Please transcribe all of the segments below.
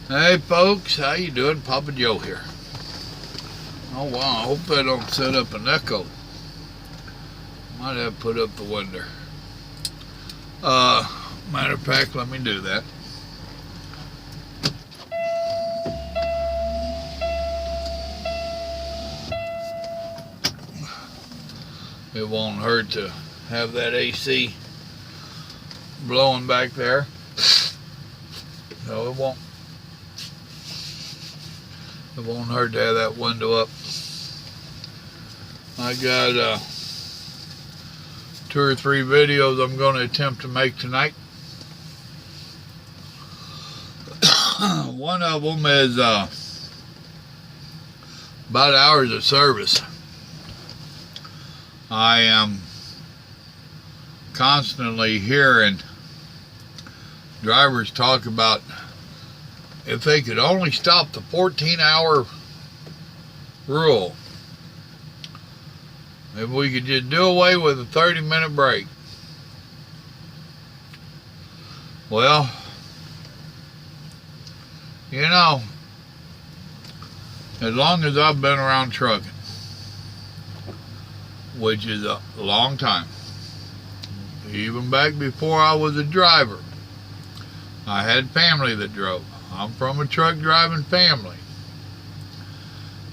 Hey folks, how you doing? Papa Joe here. Oh wow, I hope I don't set up an echo. Might have to put up the window. Matter of fact, let me do that. It won't hurt to have that AC blowing back there. No, it won't hurt to have that window up. I got 2 or 3 videos I'm going to attempt to make tonight. One of them is about hours of service. I am constantly hearing drivers talk about if they could only stop the 14-hour rule, if we could just do away with a 30-minute break. Well, you know, as long as I've been around trucking, which is a long time, even back before I was a driver, I had family that drove. I'm from a truck driving family.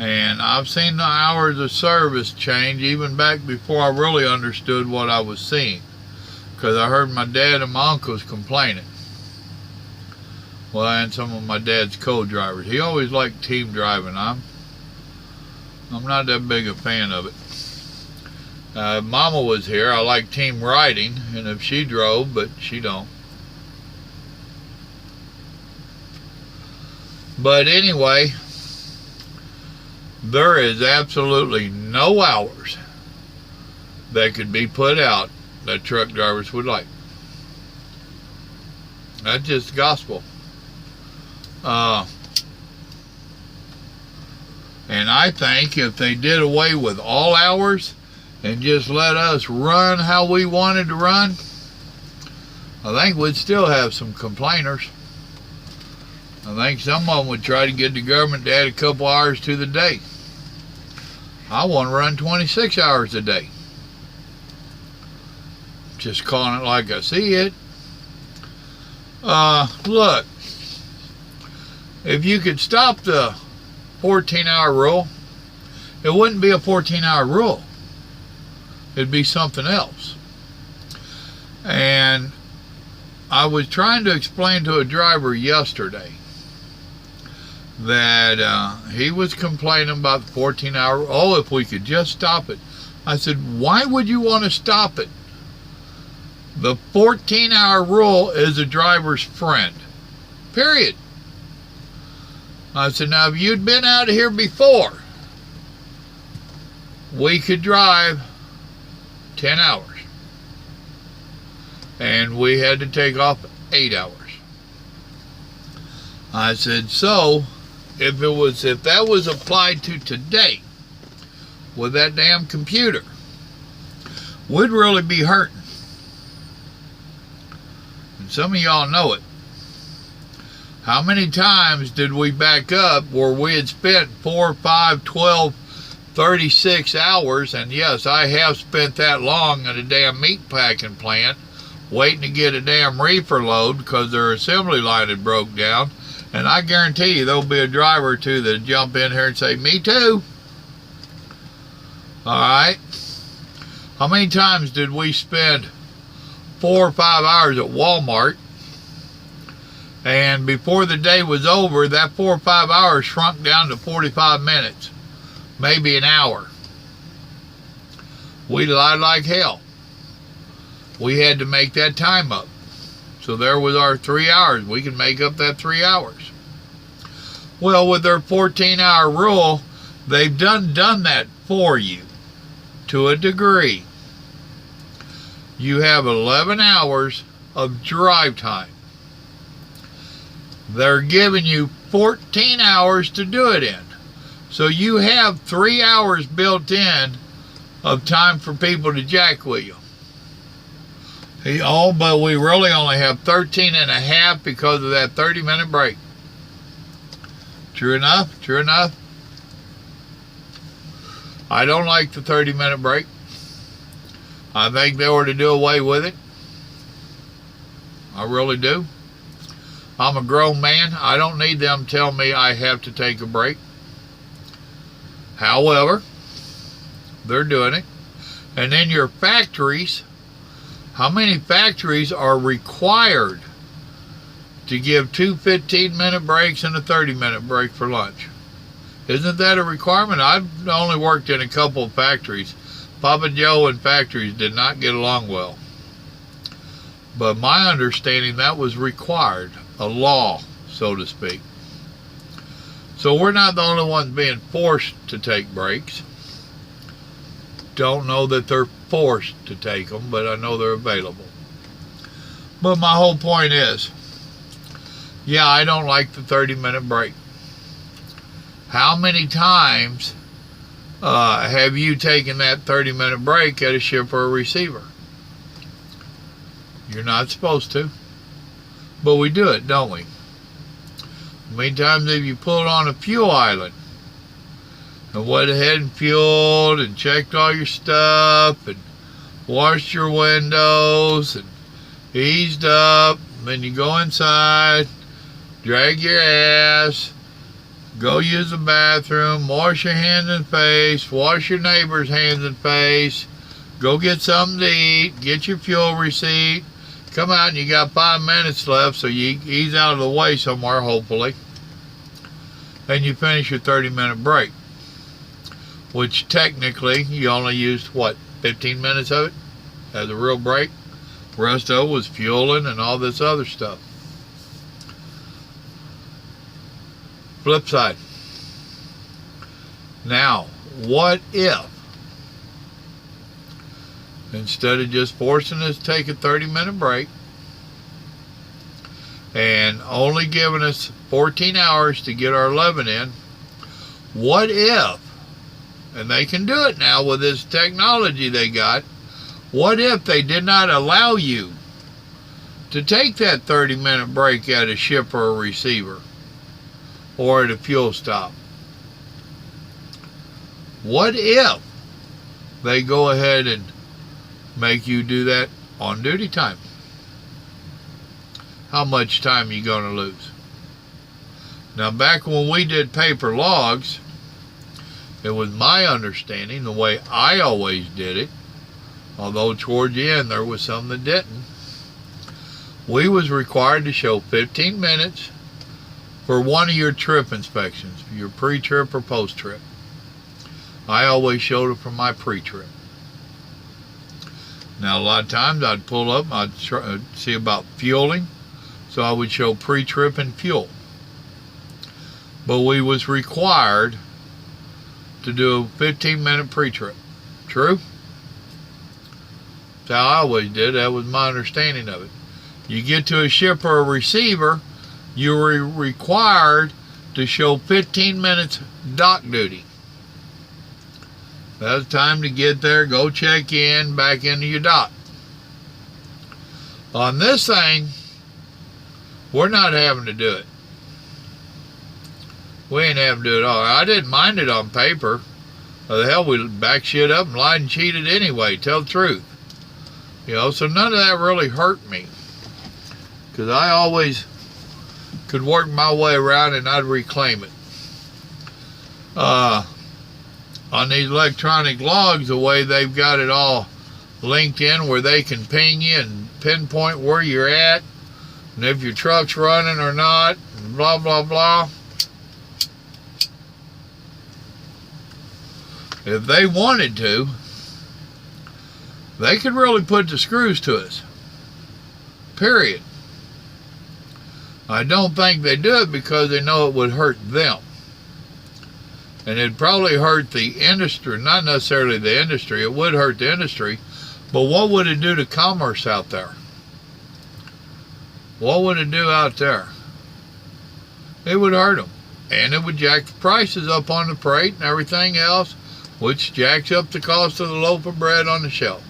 And I've seen the hours of service change even back before I really understood what I was seeing. Because I heard my dad and my uncles complaining. Well, and some of my dad's co-drivers. He always liked team driving. I'm not that big a fan of it. Mama was here. I like team riding. And if she drove, but she don't. But anyway, there is absolutely no hours that could be put out that truck drivers would like. That's just gospel. And I think if they did away with all hours and just let us run how we wanted to run, I think we'd still have some complainers. I think some of them would try to get the government to add a couple hours to the day. I want to run 26 hours a day. Just calling it like I see it. Look, if you could stop the 14-hour rule, it wouldn't be a 14-hour rule. It'd be something else. And I was trying to explain to a driver yesterday that he was complaining about the 14-hour, oh, if we could just stop it. I said, why would you want to stop it? The 14-hour rule is a driver's friend, period. I said, now if you'd been out of here before, we could drive 10 hours. And we had to take off 8 hours. I said, so if that was applied to today with that damn computer, we'd really be hurting. And some of y'all know it. How many times did we back up where we had spent 4, 5, 12, 36 hours, and yes, I have spent that long at a damn meat packing plant waiting to get a damn reefer load because their assembly line had broke down. And I guarantee you there'll be a driver or two that'll jump in here and say, me too. Alright. How many times did we spend 4 or 5 hours at Walmart, and before the day was over, that 4 or 5 hours shrunk down to 45 minutes, maybe an hour. We lied like hell. We had to make that time up. So there was our 3 hours. We can make up that 3 hours. Well, with their 14-hour rule, they've done that for you to a degree. You have 11 hours of drive time. They're giving you 14 hours to do it in. So you have 3 hours built in of time for people to jack with you. But we really only have 13 and a half because of that 30-minute break. True enough, true enough. I don't like the 30-minute break. I think they ought to do away with it. I really do. I'm a grown man. I don't need them to tell me I have to take a break. However, they're doing it. And then your factories, how many factories are required to give 2 15-minute breaks and a 30-minute break for lunch? Isn't that a requirement? I've only worked in a couple of factories. Papa Joe and factories did not get along well. But my understanding, that was required, a law, so to speak. So we're not the only ones being forced to take breaks. Don't know that they're forced to take them, but I know they're available. But my whole point is, yeah, I don't like the 30-minute break. How many times have you taken that 30-minute break at a ship or a receiver? You're not supposed to. But we do it, don't we? How many times have you pulled on a fuel island and went ahead and fueled and checked all your stuff and washed your windows and eased up, and then you go inside, drag your ass, go use the bathroom, wash your hands and face, wash your neighbor's hands and face, go get something to eat, get your fuel receipt, come out and you got 5 minutes left, so you ease out of the way somewhere, hopefully, and you finish your 30-minute break, which technically you only used, what, 15 minutes of it as a real break? The rest of it was fueling and all this other stuff. Flip side. Now, what if, instead of just forcing us to take a 30-minute break and only giving us 14 hours to get our 11 in, what if, and they can do it now with this technology they got, what if they did not allow you to take that 30-minute break at a ship or a receiver or at a fuel stop? What if they go ahead and make you do that on duty time? How much time are you going to lose? Now, back when we did paper logs, it was my understanding, the way I always did it, although towards the end there was some that didn't, we was required to show 15 minutes for one of your trip inspections, your pre-trip or post-trip. I always showed it for my pre-trip. Now, a lot of times I'd pull up, I'd see about fueling, so I would show pre-trip and fuel. But we was required to do a 15-minute pre-trip. True? That's how I always did. That was my understanding of it. You get to a ship or a receiver, you're required to show 15 minutes dock duty. That's time to get there, go check in, back into your dock. On this thing, we're not having to do it. We ain't having to do it all. I didn't mind it on paper. The hell, we back shit up and lied and cheated anyway, tell the truth. You know, so none of that really hurt me. Because I always could work my way around and I'd reclaim it. On these electronic logs, the way they've got it all linked in where they can ping you and pinpoint where you're at and if your truck's running or not, and blah, blah, blah. If they wanted to, they could really put the screws to us. Period. I don't think they do it because they know it would hurt them. And it'd probably hurt the industry, not necessarily the industry, it would hurt the industry, but what would it do to commerce out there? What would it do out there? It would hurt them. And it would jack the prices up on the freight and everything else, which jacks up the cost of the loaf of bread on the shelf.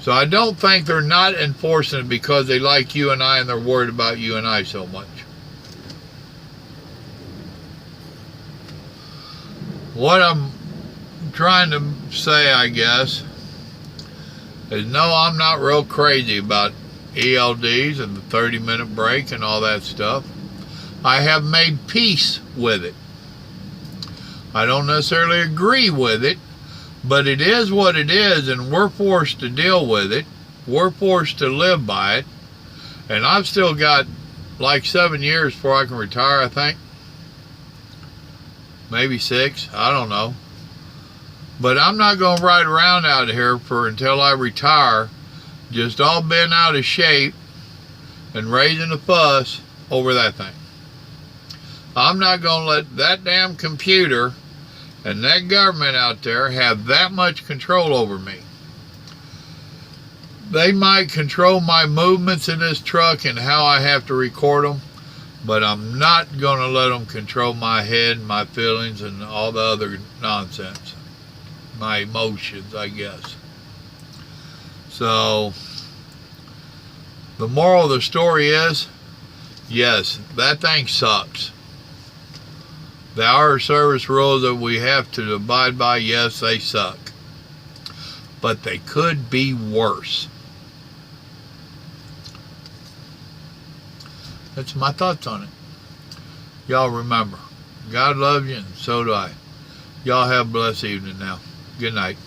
So I don't think they're not enforcing it because they like you and I and they're worried about you and I so much. what I'm trying to say, I guess, is no, I'm not real crazy about ELDs and the 30-minute break and all that stuff. I have made peace with it. I don't necessarily agree with it, but it is what it is, and we're forced to deal with it. We're forced to live by it. And I've still got like 7 years before I can retire, I think. Maybe 6, I don't know. But I'm not going to ride around out here until I retire, just all bent out of shape and raising a fuss over that thing. I'm not going to let that damn computer and that government out there have that much control over me. They might control my movements in this truck and how I have to record them, but I'm not going to let them control my head, my feelings, and all the other nonsense. My emotions, I guess. So, the moral of the story is, yes, that thing sucks. The hour of service rules that we have to abide by, yes, they suck. But they could be worse. That's my thoughts on it. Y'all remember, God loves you and so do I. Y'all have a blessed evening now. Good night.